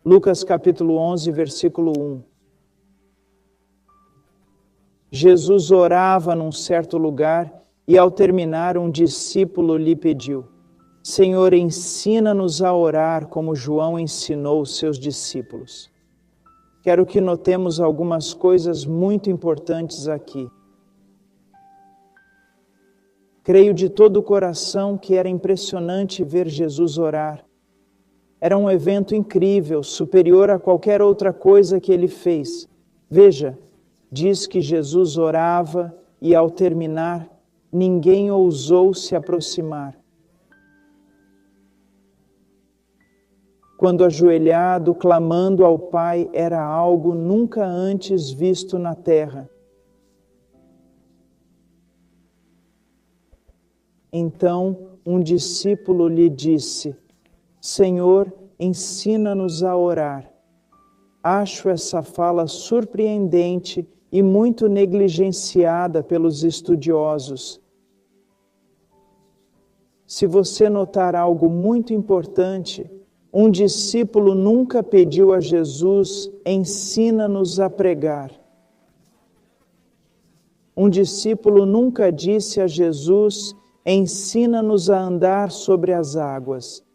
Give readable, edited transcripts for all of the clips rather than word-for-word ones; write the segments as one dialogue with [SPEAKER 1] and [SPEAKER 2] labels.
[SPEAKER 1] Lucas capítulo 11, versículo 1. Jesus orava num certo lugar e, ao terminar, um discípulo lhe pediu: Senhor, ensina-nos a orar como João ensinou os seus discípulos. Quero que notemos algumas coisas muito importantes aqui. Creio de todo o coração que era impressionante ver Jesus orar. Era um evento incrível, superior a qualquer outra coisa que ele fez. Veja, diz que Jesus orava e, ao terminar, ninguém ousou se aproximar. Quando ajoelhado, clamando ao Pai, era algo nunca antes visto na terra. Então, um discípulo lhe disse: Senhor, ensina-nos a orar. Acho essa fala surpreendente e muito negligenciada pelos estudiosos. Se você notar algo muito importante, um discípulo nunca pediu a Jesus: ensina-nos a pregar. Um discípulo nunca disse a Jesus: ensina-nos a andar sobre as águas.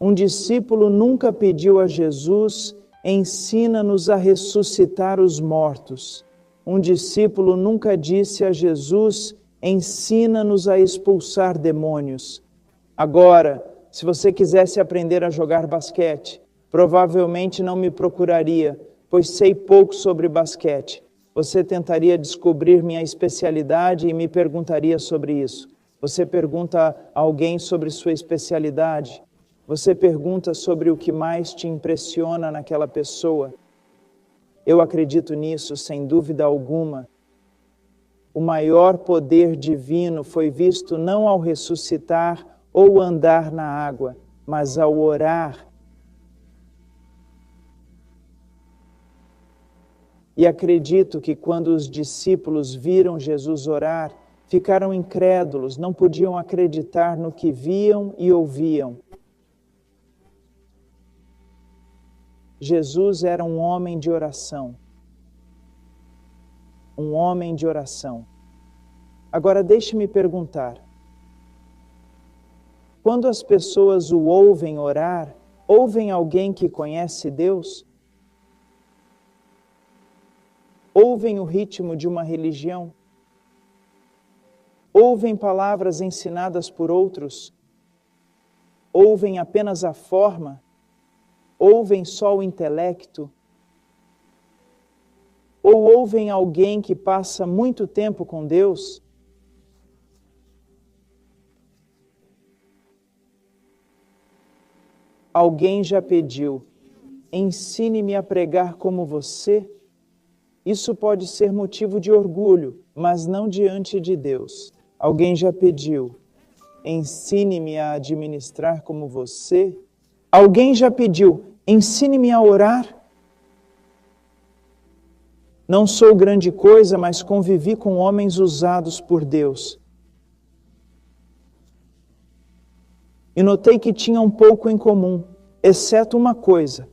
[SPEAKER 1] Um discípulo nunca pediu a Jesus: ensina-nos a ressuscitar os mortos. Um discípulo nunca disse a Jesus: ensina-nos a expulsar demônios. Agora, se você quisesse aprender a jogar basquete, provavelmente não me procuraria, pois sei pouco sobre basquete. Você tentaria descobrir minha especialidade e me perguntaria sobre isso. Você pergunta a alguém sobre sua especialidade. Você pergunta sobre o que mais te impressiona naquela pessoa. Eu acredito nisso, sem dúvida alguma. O maior poder divino foi visto não ao ressuscitar ou andar na água, mas ao orar. E acredito que quando os discípulos viram Jesus orar, ficaram incrédulos, não podiam acreditar no que viam e ouviam. Jesus era um homem de oração. Um homem de oração. Agora deixe-me perguntar. Quando as pessoas o ouvem orar, ouvem alguém que conhece Deus? Ouvem o ritmo de uma religião? Ouvem palavras ensinadas por outros? Ouvem apenas a forma? Ouvem só o intelecto? Ou ouvem alguém que passa muito tempo com Deus? Alguém já pediu: ensine-me a pregar como você? Isso pode ser motivo de orgulho, mas não diante de Deus. Alguém já pediu: ensine-me a administrar como você? Alguém já pediu: ensine-me a orar? Não sou grande coisa, mas convivi com homens usados por Deus. E notei que tinham pouco em comum, exceto uma coisa.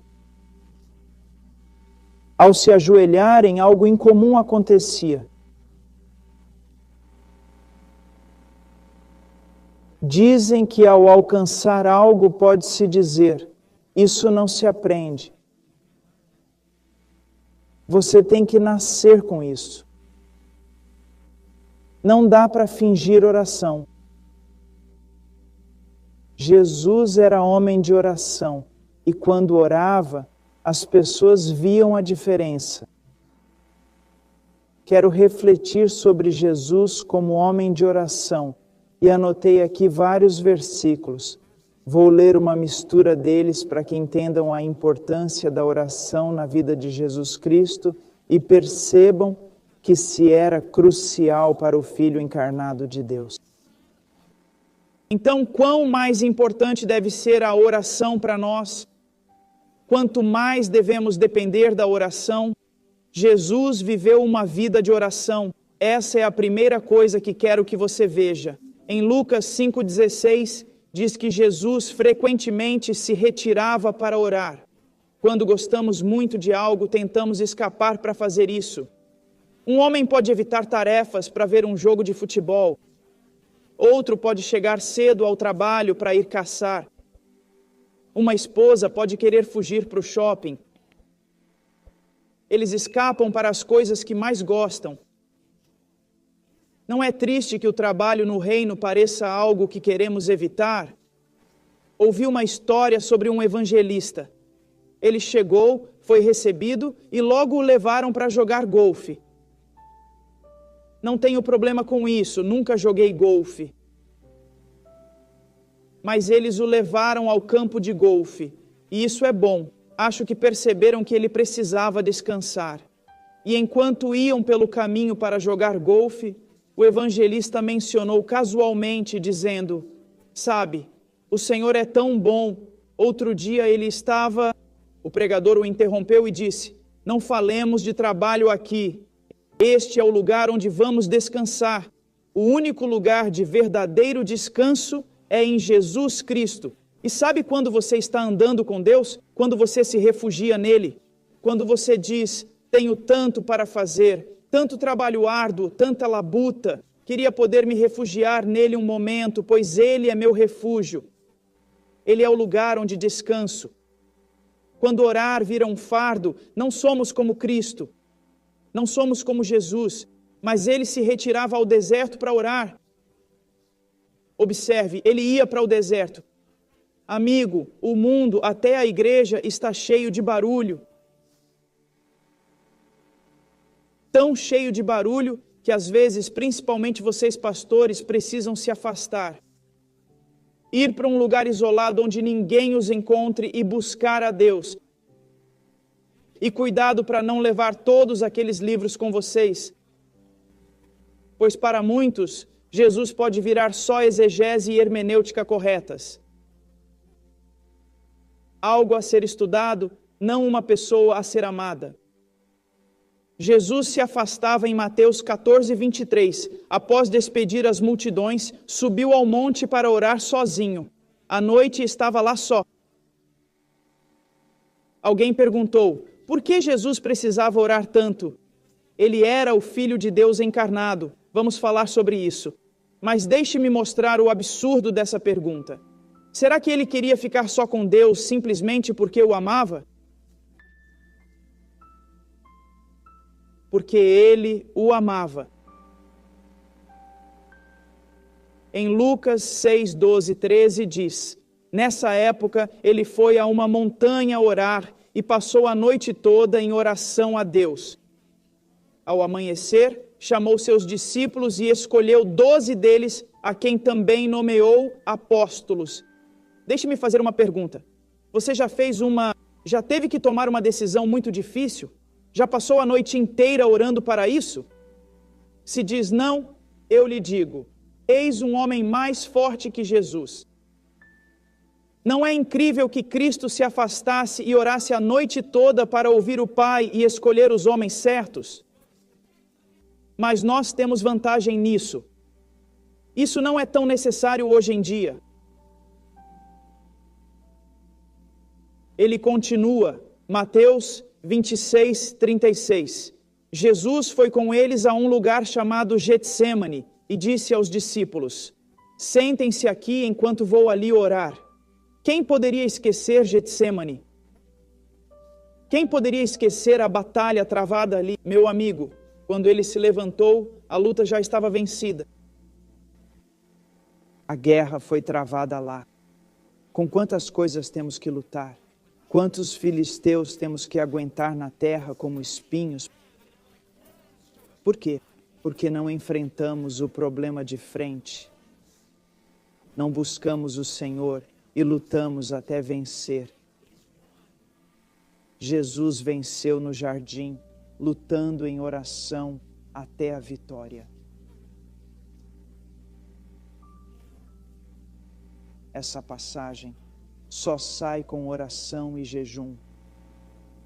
[SPEAKER 1] Ao se ajoelharem, algo incomum acontecia. Dizem que ao alcançar algo pode-se dizer: isso não se aprende. Você tem que nascer com isso. Não dá para fingir oração. Jesus era homem de oração e quando orava, as pessoas viam a diferença. Quero refletir sobre Jesus como homem de oração e anotei aqui vários versículos. Vou ler uma mistura deles para que entendam a importância da oração na vida de Jesus Cristo e percebam que se era crucial para o Filho encarnado de Deus. Então, quão mais importante deve ser a oração para nós? Quanto mais devemos depender da oração? Jesus viveu uma vida de oração. Essa é a primeira coisa que quero que você veja. Em Lucas 5,16, diz que Jesus frequentemente se retirava para orar. Quando gostamos muito de algo, tentamos escapar para fazer isso. Um homem pode evitar tarefas para ver um jogo de futebol. Outro pode chegar cedo ao trabalho para ir caçar. Uma esposa pode querer fugir para o shopping. Eles escapam para as coisas que mais gostam. Não é triste que o trabalho no reino pareça algo que queremos evitar? Ouvi uma história sobre um evangelista. Ele chegou, foi recebido e logo o levaram para jogar golfe. Não tenho problema com isso, nunca joguei golfe. Mas eles o levaram ao campo de golfe, e isso é bom. Acho que perceberam que ele precisava descansar. E enquanto iam pelo caminho para jogar golfe, o evangelista mencionou casualmente, dizendo: sabe, o Senhor é tão bom. Outro dia ele estava... O pregador o interrompeu e disse: não falemos de trabalho aqui. Este é o lugar onde vamos descansar. O único lugar de verdadeiro descanso é em Jesus Cristo. E sabe quando você está andando com Deus? Quando você se refugia nele. Quando você diz: tenho tanto para fazer, tanto trabalho árduo, tanta labuta, queria poder me refugiar nele um momento, pois ele é meu refúgio. Ele é o lugar onde descanso. Quando orar vira um fardo, não somos como Cristo, não somos como Jesus, mas ele se retirava ao deserto para orar. Observe, ele ia para o deserto. Amigo, o mundo, até a igreja, está cheio de barulho. Tão cheio de barulho que às vezes, principalmente vocês pastores, precisam se afastar. Ir para um lugar isolado onde ninguém os encontre e buscar a Deus. E cuidado para não levar todos aqueles livros com vocês. Pois para muitos, Jesus pode virar só exegese e hermenêutica corretas. Algo a ser estudado, não uma pessoa a ser amada. Jesus se afastava em Mateus 14, 23. Após despedir as multidões, subiu ao monte para orar sozinho. À noite estava lá só. Alguém perguntou: por que Jesus precisava orar tanto? Ele era o Filho de Deus encarnado. Vamos falar sobre isso. Mas deixe-me mostrar o absurdo dessa pergunta. Será que ele queria ficar só com Deus simplesmente porque o amava? Porque ele o amava. Em Lucas 6, 12, 13 diz: nessa época ele foi a uma montanha orar e passou a noite toda em oração a Deus. Ao amanhecer, chamou seus discípulos e escolheu 12 deles, a quem também nomeou apóstolos. Deixe-me fazer uma pergunta. Você já teve que tomar uma decisão muito difícil? Já passou a noite inteira orando para isso? Se diz não, eu lhe digo: eis um homem mais forte que Jesus. Não é incrível que Cristo se afastasse e orasse a noite toda para ouvir o Pai e escolher os homens certos? Mas nós temos vantagem nisso. Isso não é tão necessário hoje em dia. Ele continua, Mateus 26, 36. Jesus foi com eles a um lugar chamado Getsêmani e disse aos discípulos: sentem-se aqui enquanto vou ali orar. Quem poderia esquecer Getsêmani? Quem poderia esquecer a batalha travada ali? Meu amigo, quando ele se levantou, a luta já estava vencida. A guerra foi travada lá. Com quantas coisas temos que lutar? Quantos filisteus temos que aguentar na terra como espinhos? Por quê? Porque não enfrentamos o problema de frente. Não buscamos o Senhor e lutamos até vencer. Jesus venceu no jardim, lutando em oração até a vitória. Essa passagem só sai com oração e jejum.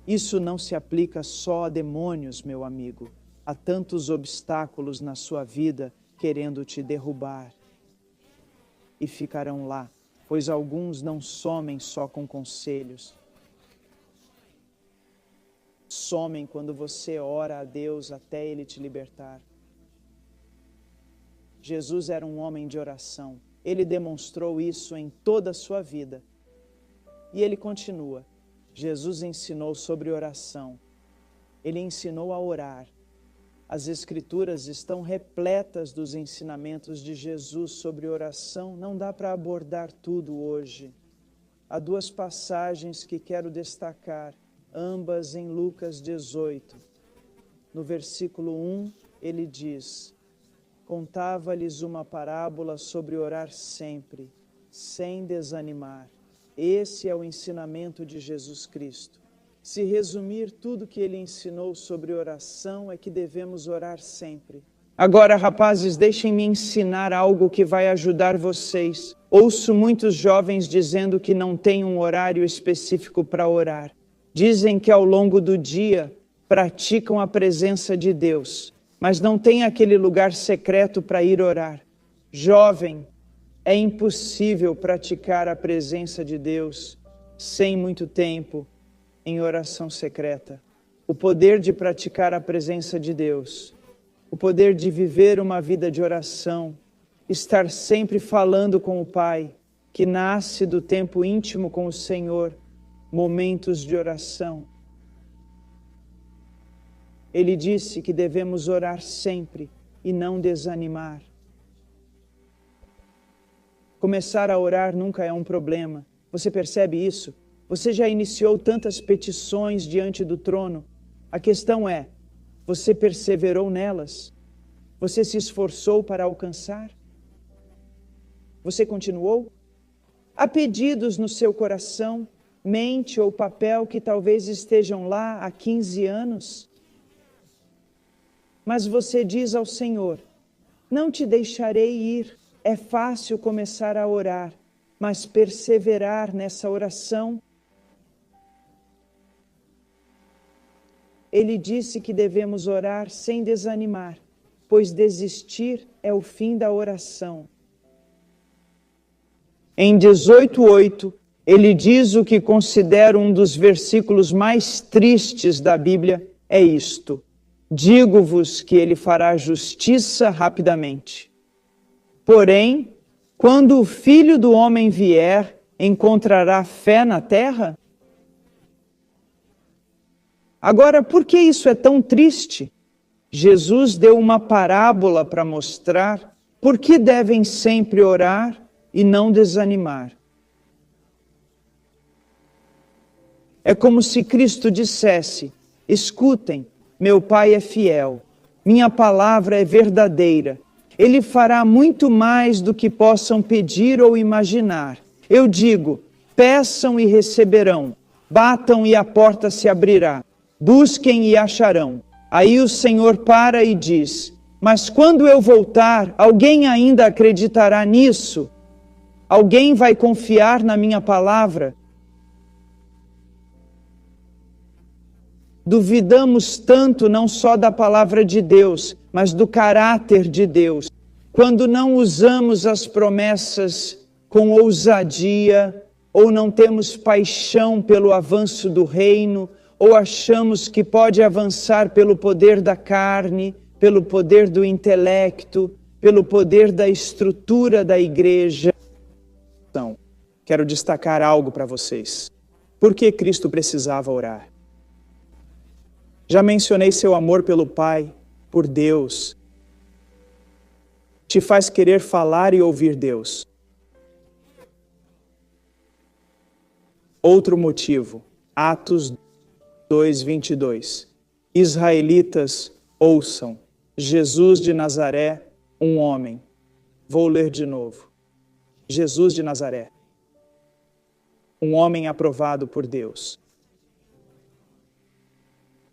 [SPEAKER 1] Isso não se aplica só a demônios, meu amigo. Há tantos obstáculos na sua vida querendo te derrubar. E ficarão lá, pois alguns não somem só com conselhos. somem quando você ora a Deus até Ele te libertar. Jesus era um homem de oração. Ele demonstrou isso em toda a sua vida. E ele continua. Jesus ensinou sobre oração. Ele ensinou a orar. As Escrituras estão repletas dos ensinamentos de Jesus sobre oração. Não dá para abordar tudo hoje. Há duas passagens que quero destacar, ambas em Lucas 18. No versículo 1, ele diz: contava-lhes uma parábola sobre orar sempre, sem desanimar. Esse é o ensinamento de Jesus Cristo. Se resumir tudo que ele ensinou sobre oração, é que devemos orar sempre. Agora, rapazes, deixem-me ensinar algo que vai ajudar vocês. Ouço muitos jovens dizendo que não têm um horário específico para orar. Dizem que ao longo do dia praticam a presença de Deus, mas não têm aquele lugar secreto para ir orar. Jovem, é impossível praticar a presença de Deus sem muito tempo em oração secreta. O poder de praticar a presença de Deus, o poder de viver uma vida de oração, estar sempre falando com o Pai, que nasce do tempo íntimo com o Senhor, momentos de oração. Ele disse que devemos orar sempre e não desanimar. Começar a orar nunca é um problema. Você percebe isso? Você já iniciou tantas petições diante do trono. A questão é, você perseverou nelas? Você se esforçou para alcançar? Você continuou? Há pedidos no seu coração, mente ou papel que talvez estejam lá há 15 anos? Mas você diz ao Senhor: não te deixarei ir. É fácil começar a orar, mas perseverar nessa oração. Ele disse que devemos orar sem desanimar, pois desistir é o fim da oração. Em 18:8, ele diz o que considero um dos versículos mais tristes da Bíblia, é isto: digo-vos que ele fará justiça rapidamente. Porém, quando o Filho do Homem vier, encontrará fé na terra? Agora, por que isso é tão triste? Jesus deu uma parábola para mostrar por que devem sempre orar e não desanimar. É como se Cristo dissesse: escutem, meu Pai é fiel, minha palavra é verdadeira. Ele fará muito mais do que possam pedir ou imaginar. Eu digo: peçam e receberão, batam e a porta se abrirá, busquem e acharão. Aí o Senhor para e diz: mas quando eu voltar, alguém ainda acreditará nisso? Alguém vai confiar na minha palavra? Duvidamos tanto não só da palavra de Deus, mas do caráter de Deus, quando não usamos as promessas com ousadia, ou não temos paixão pelo avanço do reino, ou achamos que pode avançar pelo poder da carne, pelo poder do intelecto, pelo poder da estrutura da igreja. Então, quero destacar algo para vocês. Por que Cristo precisava orar? Já mencionei seu amor pelo Pai, por Deus. Te faz querer falar e ouvir Deus. Outro motivo, Atos 2:22. Israelitas, ouçam, Jesus de Nazaré, um homem. Vou ler de novo. Jesus de Nazaré, um homem aprovado por Deus,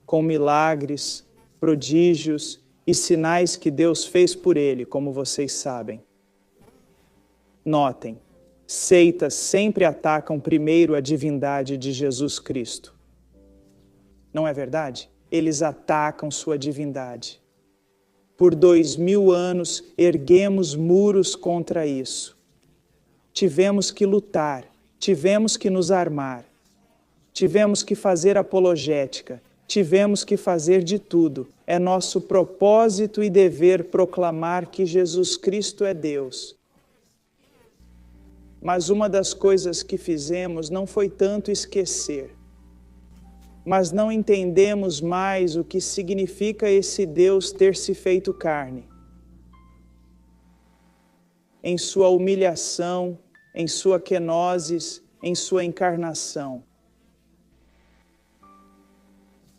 [SPEAKER 1] com milagres, prodígios e sinais que Deus fez por ele, como vocês sabem. Notem, seitas sempre atacam primeiro a divindade de Jesus Cristo. Não é verdade? Eles atacam sua divindade. Por 2000 anos, erguemos muros contra isso. Tivemos que lutar, tivemos que nos armar, tivemos que fazer apologética, tivemos que fazer de tudo. É nosso propósito e dever proclamar que Jesus Cristo é Deus. Mas uma das coisas que fizemos não foi tanto esquecer, mas não entendemos mais o que significa esse Deus ter se feito carne. Em sua humilhação, em sua kenosis, em sua encarnação.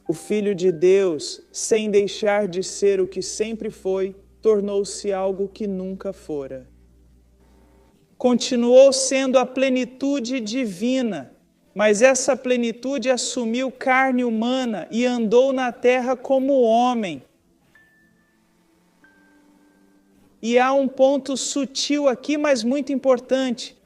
[SPEAKER 1] O Filho de Deus, sem deixar de ser o que sempre foi, tornou-se algo que nunca fora. Continuou sendo a plenitude divina, mas essa plenitude assumiu carne humana e andou na terra como homem. E há um ponto sutil aqui, mas muito importante.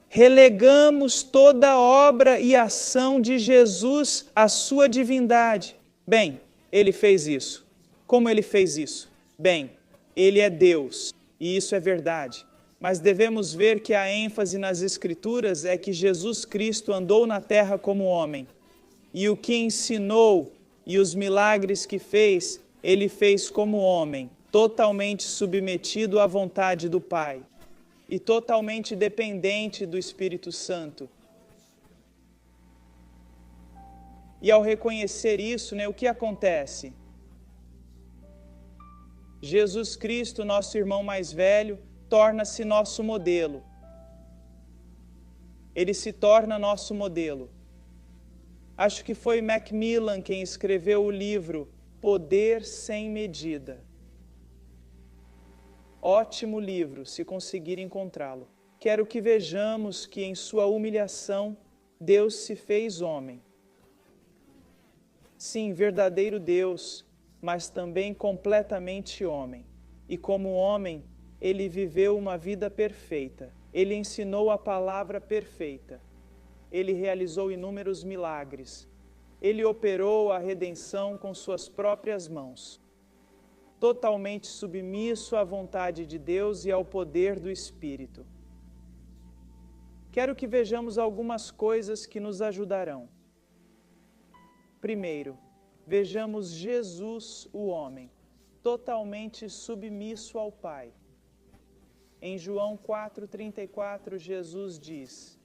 [SPEAKER 1] Relegamos toda a obra e ação de Jesus à sua divindade. Bem, ele fez isso. Como ele fez isso? Bem, ele é Deus, e isso é verdade. Mas devemos ver que a ênfase nas Escrituras é que Jesus Cristo andou na terra como homem. E o que ensinou e os milagres que fez, ele fez como homem, totalmente submetido à vontade do Pai. E totalmente dependente do Espírito Santo. E ao reconhecer isso, o que acontece? Jesus Cristo, nosso irmão mais velho, torna-se nosso modelo. Ele se torna nosso modelo. Acho que foi Macmillan quem escreveu o livro Poder Sem Medida. Ótimo livro, se conseguir encontrá-lo. Quero que vejamos que em sua humilhação, Deus se fez homem. Sim, verdadeiro Deus, mas também completamente homem. E como homem, ele viveu uma vida perfeita. Ele ensinou a palavra perfeita. Ele realizou inúmeros milagres. Ele operou a redenção com suas próprias mãos. Totalmente submisso à vontade de Deus e ao poder do Espírito. Quero que vejamos algumas coisas que nos ajudarão. Primeiro, vejamos Jesus, o homem, totalmente submisso ao Pai. Em João 4,34, Jesus diz: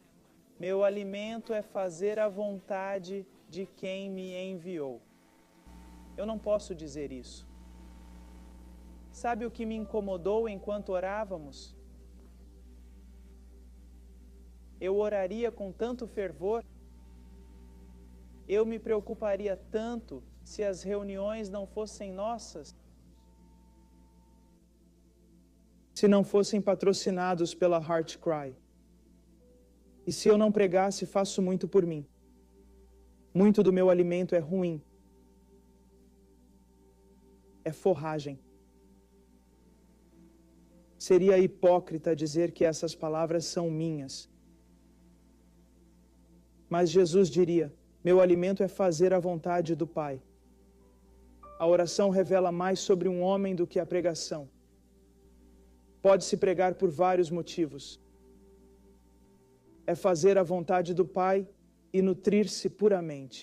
[SPEAKER 1] meu alimento é fazer a vontade de quem me enviou. Eu não posso dizer isso. Sabe o que me incomodou enquanto orávamos? Eu oraria com tanto fervor, eu me preocuparia tanto se as reuniões não fossem nossas, se não fossem patrocinados pela Heart Cry. E se eu não pregasse, faço muito por mim. Muito do meu alimento é ruim. É forragem. Seria hipócrita dizer que essas palavras são minhas. Mas Jesus diria: meu alimento é fazer a vontade do Pai. A oração revela mais sobre um homem do que a pregação. Pode-se pregar por vários motivos. É fazer a vontade do Pai e nutrir-se puramente.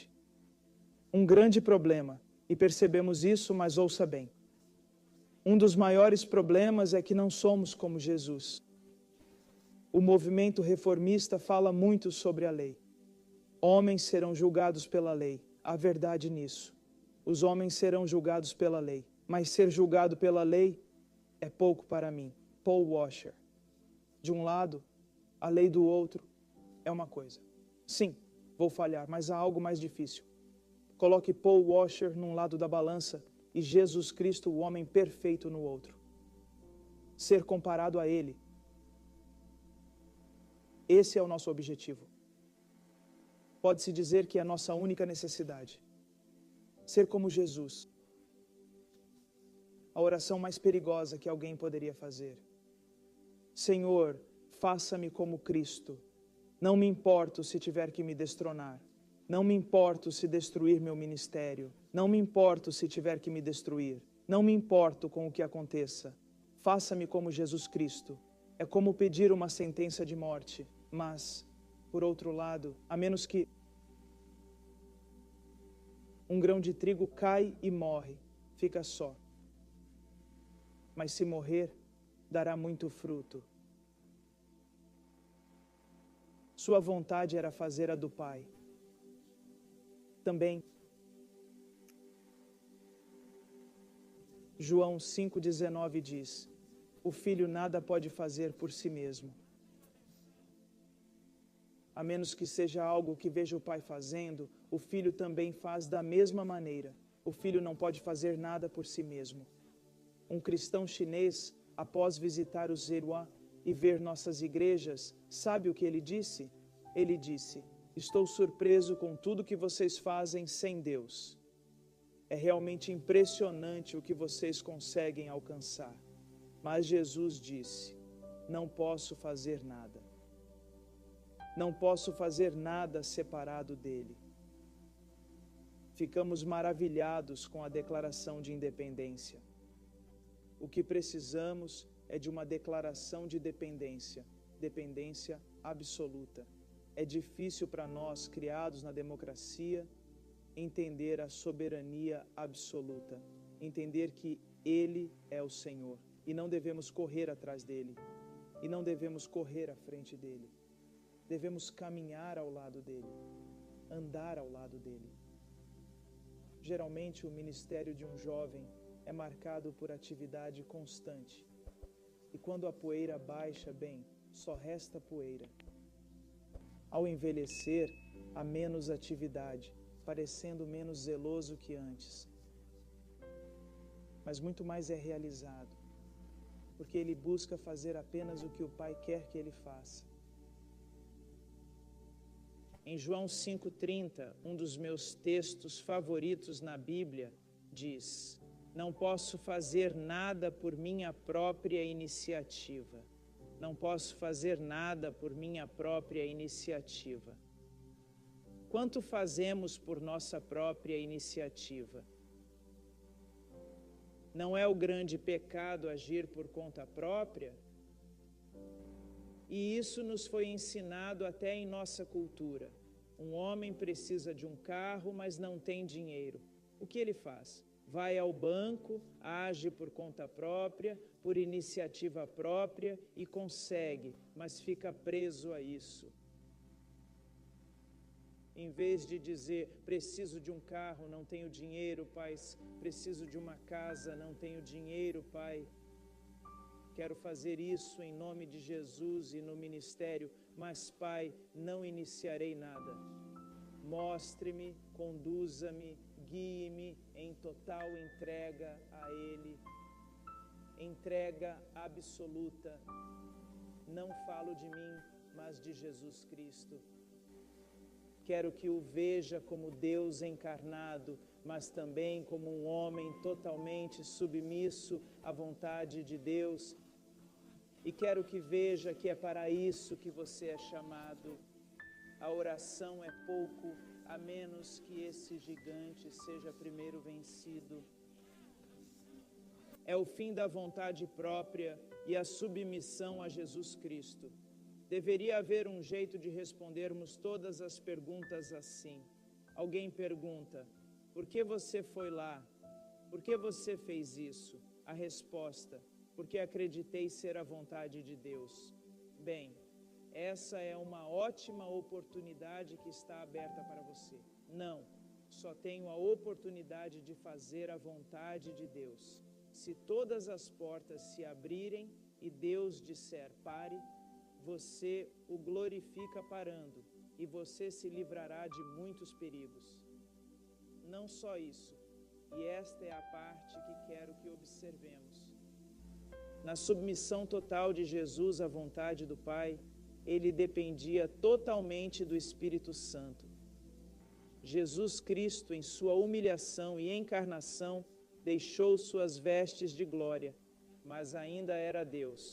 [SPEAKER 1] Um grande problema, e percebemos isso, mas ouça bem. Um dos maiores problemas é que não somos como Jesus. O movimento reformista fala muito sobre a lei. Homens serão julgados pela lei. Há verdade nisso. Os homens serão julgados pela lei. Mas ser julgado pela lei é pouco para mim. Paul Washer. De um lado, a lei do outro é uma coisa. Sim, vou falhar, mas há algo mais difícil. Coloque Paul Washer num lado da balança e Jesus Cristo, o homem perfeito, no outro. Ser comparado a Ele. Esse é o nosso objetivo. Pode-se dizer que é a nossa única necessidade. Ser como Jesus. A oração mais perigosa que alguém poderia fazer. Senhor, faça-me como Cristo. Não me importo se tiver que me destronar. Não me importo se destruir meu ministério. Não me importo se tiver que me destruir. Não me importo com o que aconteça. Faça-me como Jesus Cristo. É como pedir uma sentença de morte. Mas, por outro lado, a menos que Um grão de trigo cai e morre, fica só. Mas se morrer, dará muito fruto. Sua vontade era fazer a do Pai. Também, João 5,19 diz: o filho nada pode fazer por si mesmo, a menos que seja algo que veja o pai fazendo. O filho também faz da mesma maneira. O filho não pode fazer nada por si mesmo. Um cristão chinês, após visitar o Zheruan e ver nossas igrejas, sabe o que ele disse? Ele disse: estou surpreso com tudo que vocês fazem sem Deus. É realmente impressionante o que vocês conseguem alcançar. Mas Jesus disse: não posso fazer nada. Não posso fazer nada separado dele. Ficamos maravilhados com a declaração de independência. O que precisamos é de uma declaração de dependência, dependência absoluta. É difícil para nós, criados na democracia, entender a soberania absoluta, entender que Ele é o Senhor e não devemos correr atrás dele, e não devemos correr à frente dele. Devemos caminhar ao lado dele, andar ao lado dele. Geralmente o ministério de um jovem é marcado por atividade constante. E quando a poeira baixa, bem, só resta poeira. Ao envelhecer, há menos atividade, parecendo menos zeloso que antes. Mas muito mais é realizado, porque ele busca fazer apenas o que o Pai quer que ele faça. Em João 5,30, um dos meus textos favoritos na Bíblia, diz: não posso fazer nada por minha própria iniciativa. Não posso fazer nada por minha própria iniciativa. Quanto fazemos por nossa própria iniciativa? Não é o grande pecado agir por conta própria? E isso nos foi ensinado até em nossa cultura. Um homem precisa de um carro, mas não tem dinheiro. O que ele faz? Vai ao banco, age por conta própria, por iniciativa própria e consegue, mas fica preso a isso. Em vez de dizer: preciso de um carro, não tenho dinheiro, pai. Preciso de uma casa, não tenho dinheiro, pai. Quero fazer isso em nome de Jesus e no ministério, mas, Pai, não iniciarei nada. Mostre-me, conduza-me, guie-me em total entrega a Ele. Entrega absoluta. Não falo de mim, mas de Jesus Cristo. Quero que o veja como Deus encarnado, mas também como um homem totalmente submisso à vontade de Deus. E quero que veja que é para isso que você é chamado. A oração é pouco, a menos que esse gigante seja primeiro vencido. É o fim da vontade própria e a submissão a Jesus Cristo. Deveria haver um jeito de respondermos todas as perguntas assim. Alguém pergunta: por que você foi lá? Por que você fez isso? A resposta: porque acreditei ser a vontade de Deus. Bem, essa é uma ótima oportunidade que está aberta para você. Não, só tenho a oportunidade de fazer a vontade de Deus. Se todas as portas se abrirem e Deus disser pare, você o glorifica parando e você se livrará de muitos perigos. Não só isso, e esta é a parte que quero que observemos. Na submissão total de Jesus à vontade do Pai, ele dependia totalmente do Espírito Santo. Jesus Cristo, em sua humilhação e encarnação, deixou suas vestes de glória, mas ainda era Deus.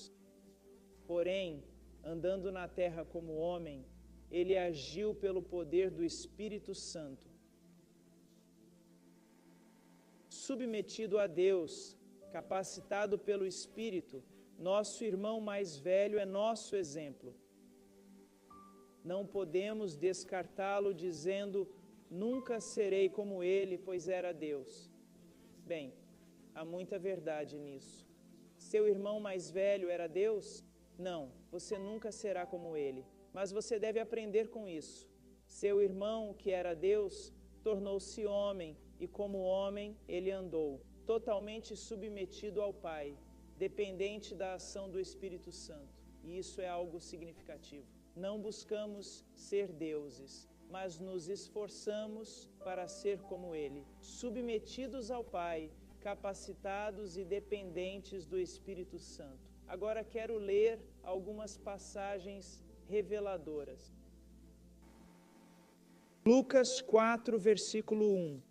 [SPEAKER 1] Porém, andando na terra como homem, ele agiu pelo poder do Espírito Santo. Submetido a Deus, capacitado pelo Espírito, nosso irmão mais velho é nosso exemplo. Não podemos descartá-lo dizendo: nunca serei como ele, pois era Deus. Bem, há muita verdade nisso. Seu irmão mais velho era Deus? Não, você nunca será como ele, mas você deve aprender com isso. Seu irmão, que era Deus, tornou-se homem, e como homem ele andou, totalmente submetido ao Pai, dependente da ação do Espírito Santo. E isso é algo significativo. Não buscamos ser deuses, mas nos esforçamos para ser como Ele, submetidos ao Pai, capacitados e dependentes do Espírito Santo. Agora quero ler algumas passagens reveladoras. Lucas 4, versículo 1.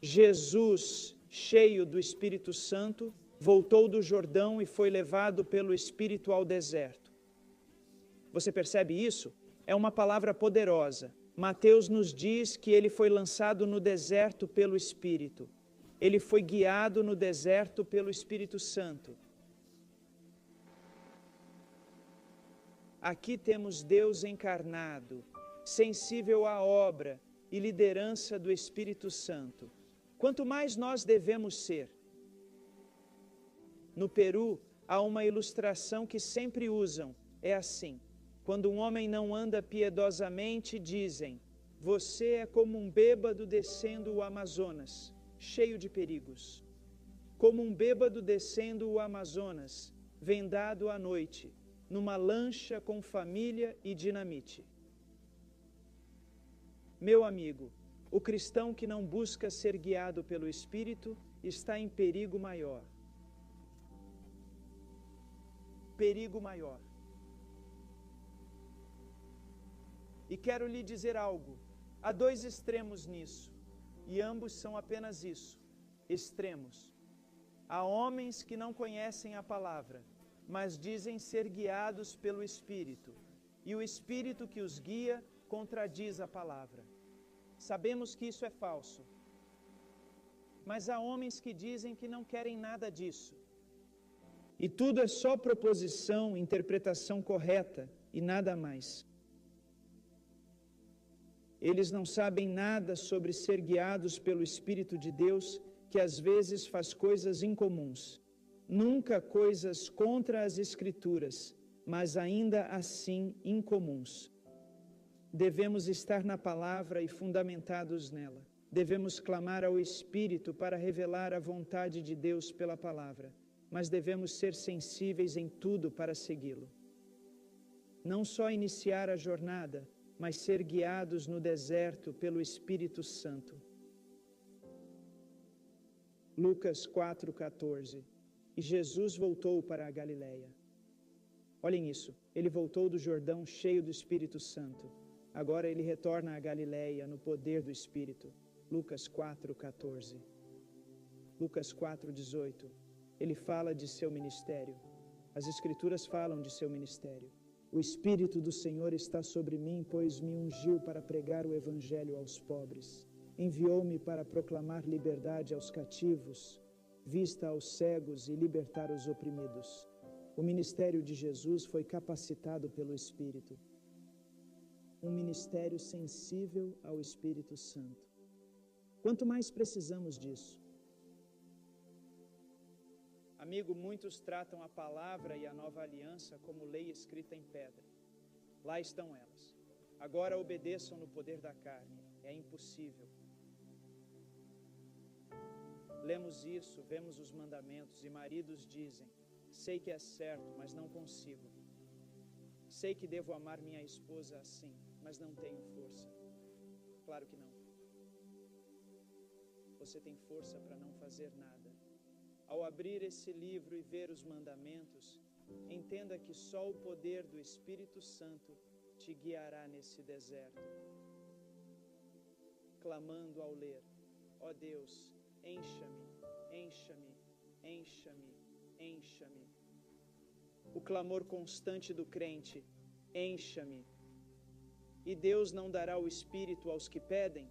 [SPEAKER 1] Jesus, cheio do Espírito Santo, voltou do Jordão e foi levado pelo Espírito ao deserto. Você percebe isso? É uma palavra poderosa. Mateus nos diz que ele foi lançado no deserto pelo Espírito. Ele foi guiado no deserto pelo Espírito Santo. Aqui temos Deus encarnado, sensível à obra e liderança do Espírito Santo. Quanto mais nós devemos ser. No Peru, há uma ilustração que sempre usam. É assim: quando um homem não anda piedosamente, dizem: você é como um bêbado descendo o Amazonas, cheio de perigos. Como um bêbado descendo o Amazonas, vendado à noite, numa lancha com família e dinamite. Meu amigo, o cristão que não busca ser guiado pelo Espírito está em perigo maior. Perigo maior. E quero lhe dizer algo. Há dois extremos nisso, e ambos são apenas isso, extremos. Há homens que não conhecem a palavra, mas dizem ser guiados pelo Espírito, e o Espírito que os guia contradiz a palavra. Sabemos que isso é falso. Mas há homens que dizem que não querem nada disso. E tudo é só proposição, interpretação correta e nada mais. Eles não sabem nada sobre ser guiados pelo Espírito de Deus, que às vezes faz coisas incomuns. Nunca coisas contra as Escrituras, mas ainda assim incomuns. Devemos estar na palavra e fundamentados nela. Devemos clamar ao Espírito para revelar a vontade de Deus pela palavra, mas devemos ser sensíveis em tudo para segui-lo. Não só iniciar a jornada, mas ser guiados no deserto pelo Espírito Santo. Lucas 4,14. E Jesus voltou para a Galileia. Olhem isso, ele voltou do Jordão cheio do Espírito Santo. Agora ele retorna à Galileia no poder do Espírito. Lucas 4,14. Lucas 4,18. Ele fala de seu ministério. As Escrituras falam de seu ministério. O Espírito do Senhor está sobre mim, pois me ungiu para pregar o Evangelho aos pobres. Enviou-me para proclamar liberdade aos cativos, vista aos cegos e libertar os oprimidos. O ministério de Jesus foi capacitado pelo Espírito. Um ministério sensível ao Espírito Santo. Quanto mais precisamos disso? Amigo, muitos tratam a palavra e a nova aliança como lei escrita em pedra. Lá estão elas. Agora obedeçam no poder da carne. É impossível. Lemos isso, vemos os mandamentos e maridos dizem: sei que é certo, mas não consigo. Sei que devo amar minha esposa assim, mas não tenho força. Claro que não. Você tem força para não fazer nada. Ao abrir esse livro e ver os mandamentos, entenda que só o poder do Espírito Santo te guiará nesse deserto. Clamando ao ler: ó Deus, encha-me, encha-me, encha-me, encha-me. O clamor constante do crente: encha-me. E Deus não dará o Espírito aos que pedem?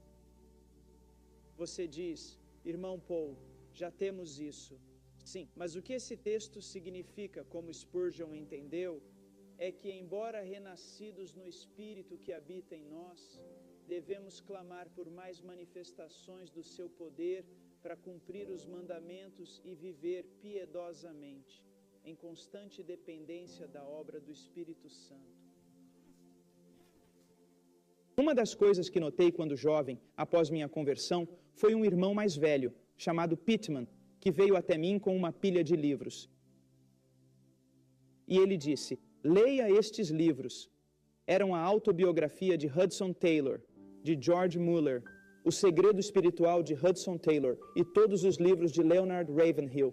[SPEAKER 1] Você diz: irmão Paul, já temos isso. Sim, mas o que esse texto significa, como Spurgeon entendeu, é que embora renascidos no Espírito que habita em nós, devemos clamar por mais manifestações do seu poder para cumprir os mandamentos e viver piedosamente, em constante dependência da obra do Espírito Santo. Uma das coisas que notei quando jovem, após minha conversão, foi um irmão mais velho, chamado Pittman, que veio até mim com uma pilha de livros. E ele disse: leia estes livros. Eram a autobiografia de Hudson Taylor, de George Muller, O Segredo Espiritual de Hudson Taylor e todos os livros de Leonard Ravenhill.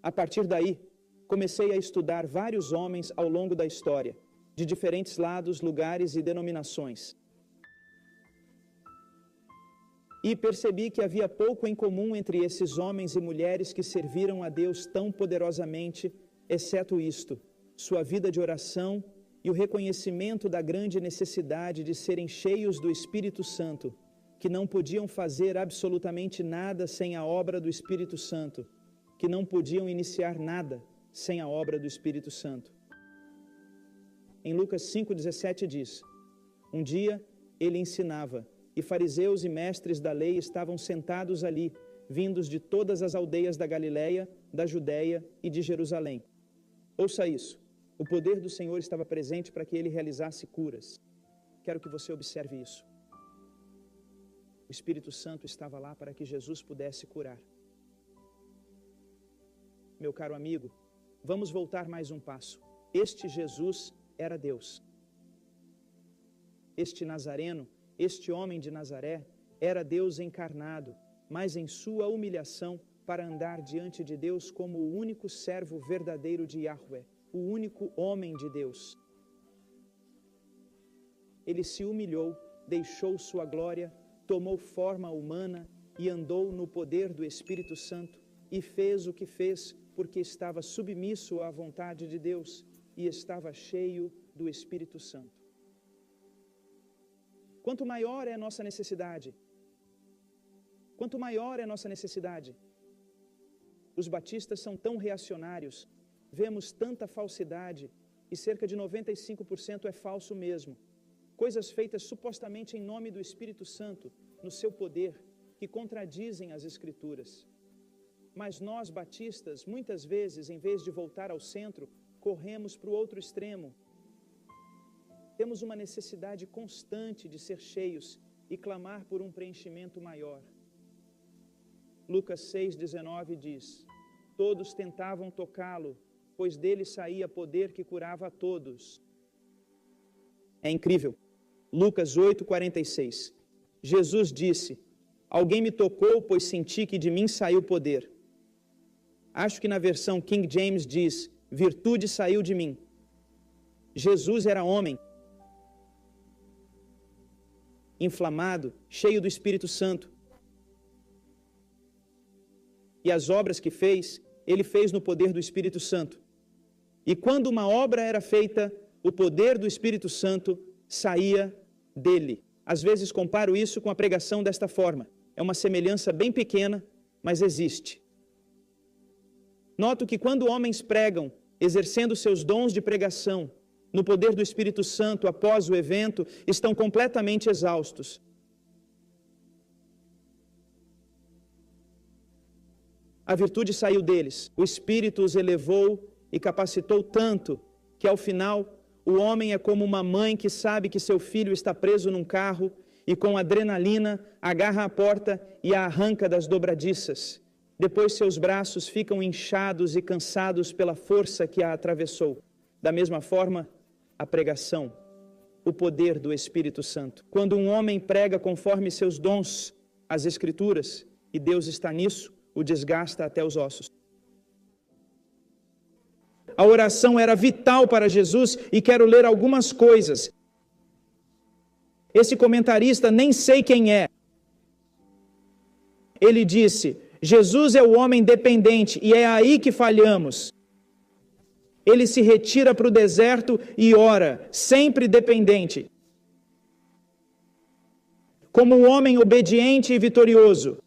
[SPEAKER 1] A partir daí, comecei a estudar vários homens ao longo da história, de diferentes lados, lugares e denominações. E percebi que havia pouco em comum entre esses homens e mulheres que serviram a Deus tão poderosamente, exceto isto, sua vida de oração e o reconhecimento da grande necessidade de serem cheios do Espírito Santo, que não podiam fazer absolutamente nada sem a obra do Espírito Santo, que não podiam iniciar nada sem a obra do Espírito Santo. Em Lucas 5,17 diz: um dia ele ensinava, e fariseus e mestres da lei estavam sentados ali, vindos de todas as aldeias da Galileia, da Judeia e de Jerusalém. Ouça isso. O poder do Senhor estava presente para que ele realizasse curas. Quero que você observe isso. O Espírito Santo estava lá para que Jesus pudesse curar. Meu caro amigo, vamos voltar mais um passo. Este Jesus era Deus. Este Nazareno, este homem de Nazaré, era Deus encarnado, mas em sua humilhação para andar diante de Deus como o único servo verdadeiro de Yahweh, o único homem de Deus. Ele se humilhou, deixou sua glória, tomou forma humana e andou no poder do Espírito Santo e fez o que fez porque estava submisso à vontade de Deus e estava cheio do Espírito Santo. Quanto maior é a nossa necessidade, os batistas são tão reacionários, vemos tanta falsidade e cerca de 95% é falso mesmo. Coisas feitas supostamente em nome do Espírito Santo, no seu poder, que contradizem as Escrituras. Mas nós, batistas, muitas vezes, em vez de voltar ao centro, corremos para o outro extremo. Temos uma necessidade constante de ser cheios e clamar por um preenchimento maior. Lucas 6,19 diz: todos tentavam tocá-lo, pois dele saía poder que curava a todos. É incrível. Lucas 8,46. Jesus disse: alguém me tocou, pois senti que de mim saiu poder. Acho que na versão King James diz: virtude saiu de mim. Jesus era homem, inflamado, cheio do Espírito Santo. E as obras que fez, ele fez no poder do Espírito Santo. E quando uma obra era feita, o poder do Espírito Santo saía dele. Às vezes comparo isso com a pregação desta forma. É uma semelhança bem pequena, mas existe. Noto que quando homens pregam, exercendo seus dons de pregação, no poder do Espírito Santo após o evento, estão completamente exaustos. A virtude saiu deles, o Espírito os elevou e capacitou tanto que ao final o homem é como uma mãe que sabe que seu filho está preso num carro e com adrenalina agarra a porta e a arranca das dobradiças. Depois seus braços ficam inchados e cansados pela força que a atravessou. Da mesma forma, a pregação, o poder do Espírito Santo. Quando um homem prega conforme seus dons, as Escrituras, e Deus está nisso, o desgasta até os ossos. A oração era vital para Jesus e quero ler algumas coisas. Esse comentarista, nem sei quem é. Ele disse: Jesus é o homem dependente e é aí que falhamos. Ele se retira para o deserto e ora, sempre dependente. Como um homem obediente e vitorioso.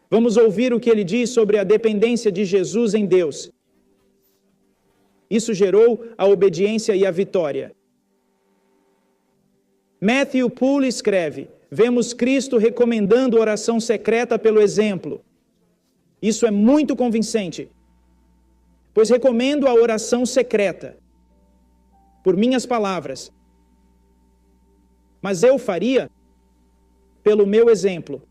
[SPEAKER 1] Vamos ouvir o que ele diz sobre a dependência de Jesus em Deus. Isso gerou a obediência e a vitória. Matthew Poole escreve: vemos Cristo recomendando oração secreta pelo exemplo. Isso é muito convincente, pois recomendo a oração secreta, por minhas palavras, mas eu faria pelo meu exemplo.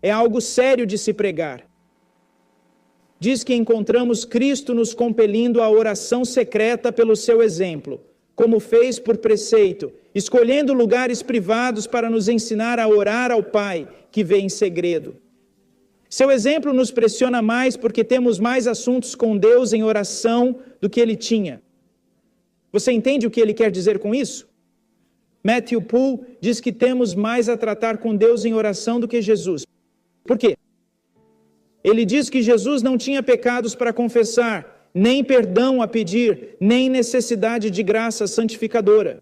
[SPEAKER 1] É algo sério de se pregar. Diz que encontramos Cristo nos compelindo à oração secreta pelo seu exemplo, como fez por preceito, escolhendo lugares privados para nos ensinar a orar ao Pai, que vê em segredo. Seu exemplo nos pressiona mais porque temos mais assuntos com Deus em oração do que ele tinha. Você entende o que ele quer dizer com isso? Matthew Poole diz que temos mais a tratar com Deus em oração do que Jesus. Por quê? Ele diz que Jesus não tinha pecados para confessar, nem perdão a pedir, nem necessidade de graça santificadora.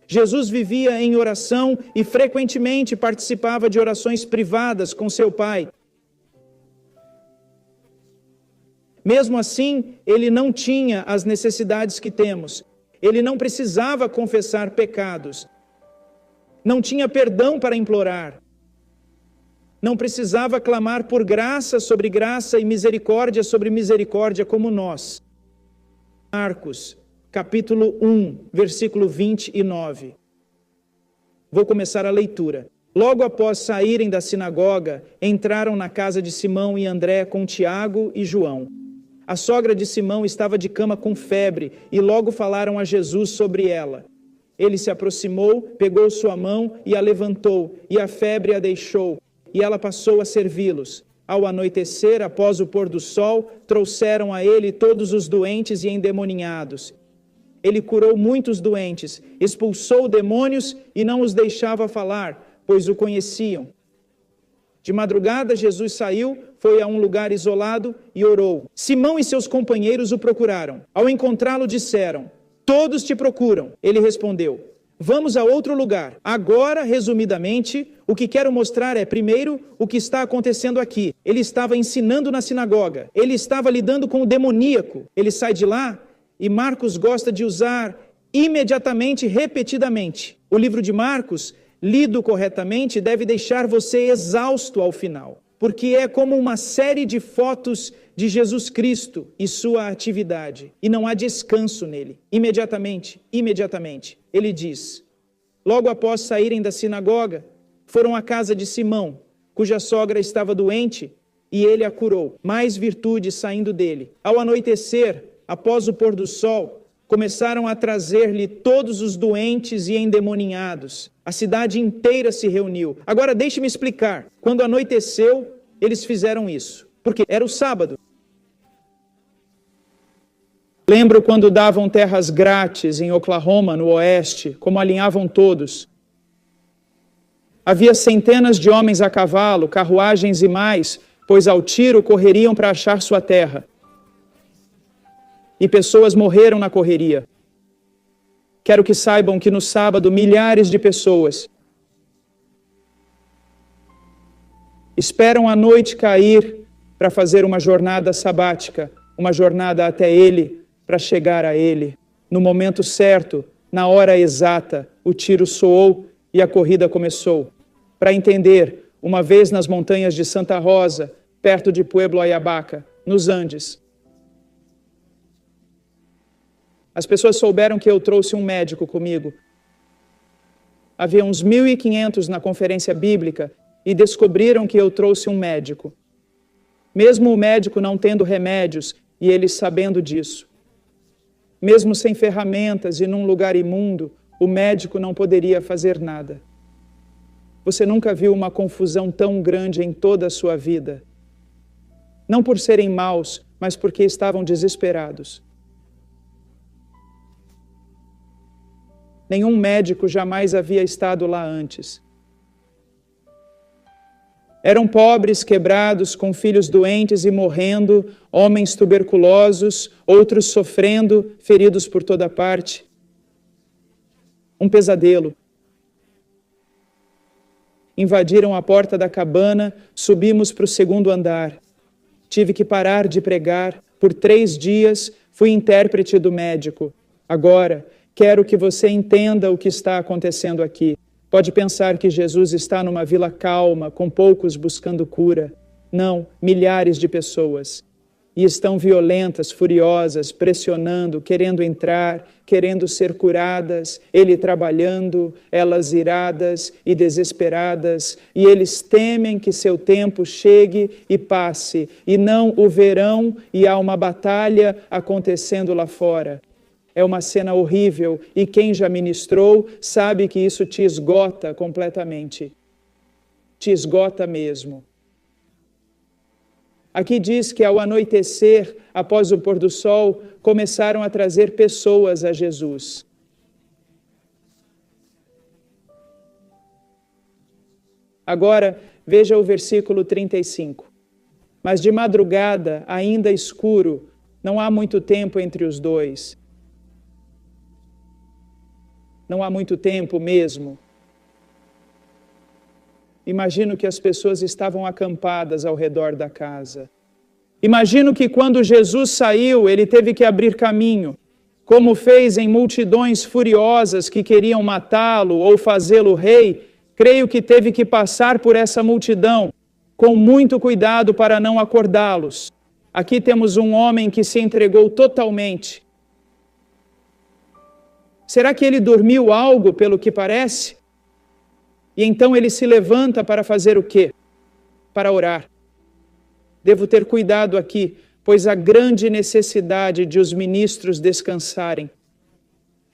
[SPEAKER 1] Jesus vivia em oração e frequentemente participava de orações privadas com seu Pai. Mesmo assim, ele não tinha as necessidades que temos. Ele não precisava confessar pecados. Não tinha perdão para implorar. Não precisava clamar por graça sobre graça e misericórdia sobre misericórdia como nós. Marcos, capítulo 1, versículo 29. Vou começar a leitura. Logo após saírem da sinagoga, entraram na casa de Simão e André com Tiago e João. A sogra de Simão estava de cama com febre e logo falaram a Jesus sobre ela. Ele se aproximou, pegou sua mão e a levantou, e a febre a deixou. E ela passou a servi-los. Ao anoitecer, após o pôr do sol, trouxeram a ele todos os doentes e endemoninhados. Ele curou muitos doentes, expulsou demônios e não os deixava falar, pois o conheciam. De madrugada, Jesus saiu, foi a um lugar isolado e orou. Simão e seus companheiros o procuraram. Ao encontrá-lo, disseram: todos te procuram. Ele respondeu: vamos a outro lugar. Agora, resumidamente, o que quero mostrar é, primeiro, o que está acontecendo aqui. Ele estava ensinando na sinagoga. Ele estava lidando com o demoníaco. Ele sai de lá e Marcos gosta de usar imediatamente, repetidamente. O livro de Marcos, lido corretamente, deve deixar você exausto ao final, porque é como uma série de fotos de Jesus Cristo e sua atividade, e não há descanso nele. Imediatamente, ele diz: logo após saírem da sinagoga, foram à casa de Simão, cuja sogra estava doente, e ele a curou, mais virtude saindo dele. Ao anoitecer, após o pôr do sol, começaram a trazer-lhe todos os doentes e endemoninhados. A cidade inteira se reuniu. Agora deixe-me explicar. Quando anoiteceu, eles fizeram isso. Porque era o sábado. Lembro quando davam terras grátis em Oklahoma, no oeste, como alinhavam todos. Havia centenas de homens a cavalo, carruagens e mais, pois ao tiro correriam para achar sua terra. E pessoas morreram na correria. Quero que saibam que no sábado milhares de pessoas esperam a noite cair para fazer uma jornada sabática, uma jornada até Ele, para chegar a Ele. No momento certo, na hora exata, o tiro soou e a corrida começou. Para entender, uma vez nas montanhas de Santa Rosa, perto de Pueblo Ayabaca, nos Andes, as pessoas souberam que eu trouxe um médico comigo. Havia uns 1.500 na conferência bíblica e descobriram que eu trouxe um médico. Mesmo o médico não tendo remédios e eles sabendo disso. Mesmo sem ferramentas e num lugar imundo, o médico não poderia fazer nada. Você nunca viu uma confusão tão grande em toda a sua vida. Não por serem maus, mas porque estavam desesperados. Nenhum médico jamais havia estado lá antes. Eram pobres, quebrados, com filhos doentes e morrendo, homens tuberculosos, outros sofrendo, feridos por toda parte. Um pesadelo. Invadiram a porta da cabana, subimos para o segundo andar. Tive que parar de pregar. Por 3 dias, fui intérprete do médico. Agora, Quero que você entenda o que está acontecendo aqui. Pode pensar que Jesus está numa vila calma, com poucos buscando cura. Não, milhares de pessoas. E estão violentas, furiosas, pressionando, querendo entrar, querendo ser curadas, ele trabalhando, elas iradas e desesperadas, e eles temem que seu tempo chegue e passe, e não o verão, e há uma batalha acontecendo lá fora. É uma cena horrível, e quem já ministrou sabe que isso te esgota completamente. Te esgota mesmo. Aqui diz que ao anoitecer, após o pôr do sol, começaram a trazer pessoas a Jesus. Agora, veja o versículo 35. Mas de madrugada, ainda escuro, não há muito tempo entre os dois. Não há muito tempo mesmo. Imagino que as pessoas estavam acampadas ao redor da casa. Imagino que quando Jesus saiu, ele teve que abrir caminho, como fez em multidões furiosas que queriam matá-lo ou fazê-lo rei. Creio que teve que passar por essa multidão com muito cuidado para não acordá-los. Aqui temos um homem que se entregou totalmente. Será que ele dormiu algo, pelo que parece? E então ele se levanta para fazer o quê? Para orar. Devo ter cuidado aqui, pois há grande necessidade de os ministros descansarem.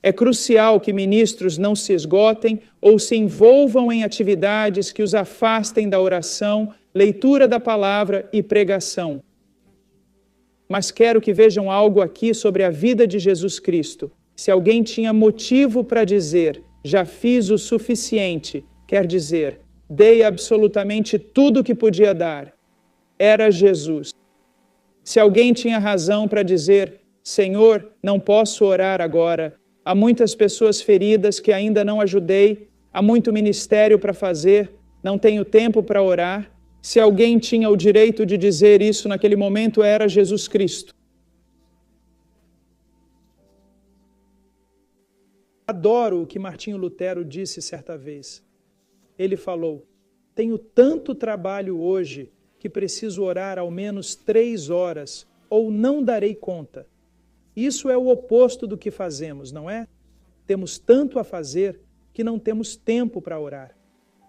[SPEAKER 1] É crucial que ministros não se esgotem ou se envolvam em atividades que os afastem da oração, leitura da palavra e pregação. Mas quero que vejam algo aqui sobre a vida de Jesus Cristo. Se alguém tinha motivo para dizer, já fiz o suficiente, quer dizer, dei absolutamente tudo o que podia dar, era Jesus. Se alguém tinha razão para dizer, Senhor, não posso orar agora, há muitas pessoas feridas que ainda não ajudei, há muito ministério para fazer, não tenho tempo para orar. Se alguém tinha o direito de dizer isso naquele momento, era Jesus Cristo. Adoro o que Martinho Lutero disse certa vez. Ele falou, tenho tanto trabalho hoje que preciso orar ao menos 3 horas, ou não darei conta. Isso é o oposto do que fazemos, não é? Temos tanto a fazer que não temos tempo para orar.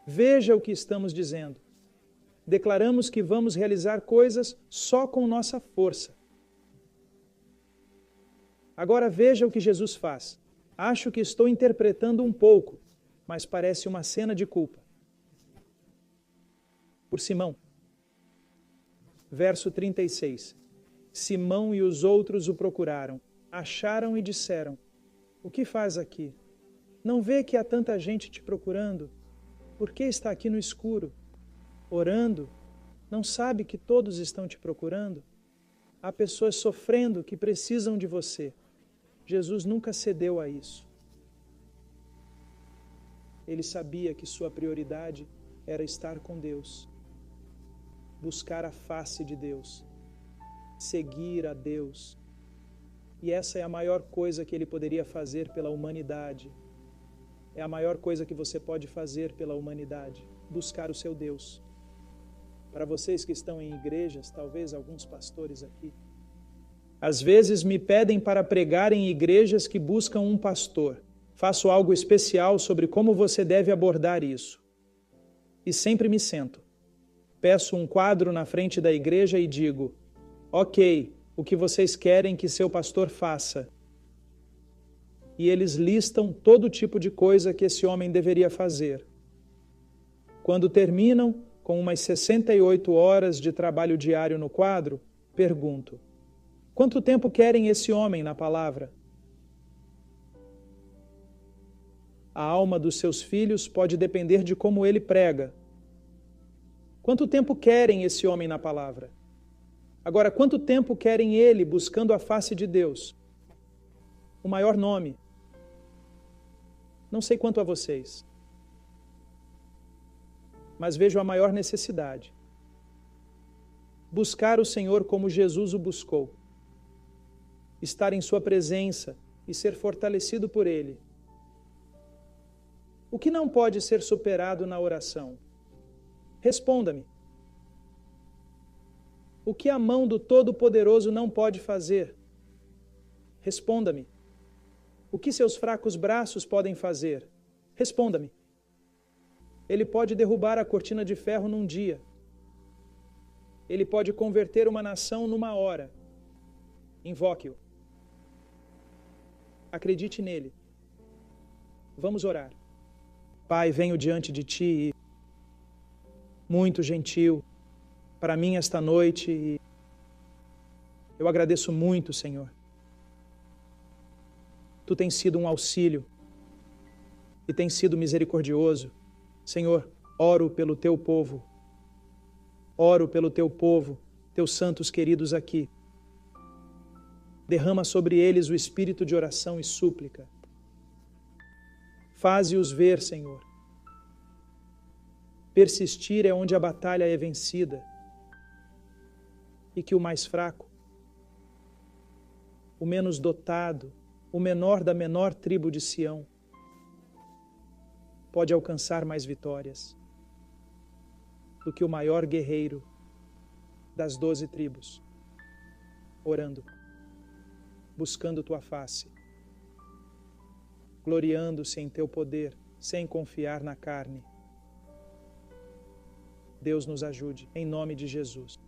[SPEAKER 1] Veja o que estamos dizendo. Declaramos que vamos realizar coisas só com nossa força. Agora veja o que Jesus faz. Acho que estou interpretando um pouco, mas parece uma cena de culpa. Por Simão. Verso 36. Simão e os outros o procuraram, acharam e disseram, o que faz aqui? Não vê que há tanta gente te procurando? Por que está aqui no escuro? Orando? Não sabe que todos estão te procurando? Há pessoas sofrendo que precisam de você. Jesus nunca cedeu a isso. Ele sabia que sua prioridade era estar com Deus, buscar a face de Deus, seguir a Deus. E essa é a maior coisa que ele poderia fazer pela humanidade. É a maior coisa que você pode fazer pela humanidade, buscar o seu Deus. Para vocês que estão em igrejas, talvez alguns pastores aqui, às vezes me pedem para pregar em igrejas que buscam um pastor. Faço algo especial sobre como você deve abordar isso. E sempre me sento. Peço um quadro na frente da igreja e digo, ok, o que vocês querem que seu pastor faça? E eles listam todo tipo de coisa que esse homem deveria fazer. Quando terminam, com umas 68 horas de trabalho diário no quadro, pergunto, quanto tempo querem esse homem na palavra? A alma dos seus filhos pode depender de como ele prega. Quanto tempo querem esse homem na palavra? Agora, quanto tempo querem ele buscando a face de Deus? O maior nome. Não sei quanto a vocês, mas vejo a maior necessidade. Buscar o Senhor como Jesus o buscou. Estar em sua presença, e ser fortalecido por Ele. O que não pode ser superado na oração? Responda-me. O que a mão do Todo-Poderoso não pode fazer? Responda-me. O que seus fracos braços podem fazer? Responda-me. Ele pode derrubar a cortina de ferro num dia. Ele pode converter uma nação numa hora. Invoque-o. Acredite nele. Vamos orar. Pai, venho diante de Ti, muito gentil, para mim esta noite, e eu agradeço muito, Senhor. Tu tens sido um auxílio e tens sido misericordioso. Senhor, oro pelo Teu povo, Teus santos queridos aqui. Derrama sobre eles o espírito de oração e súplica. Faze-os ver, Senhor. Persistir é onde a batalha é vencida. E que o mais fraco, o menos dotado, o menor da menor tribo de Sião, pode alcançar mais vitórias do que o maior guerreiro das 12 tribos, orando, buscando Tua face, gloriando-se em Teu poder, sem confiar na carne. Deus nos ajude, em nome de Jesus.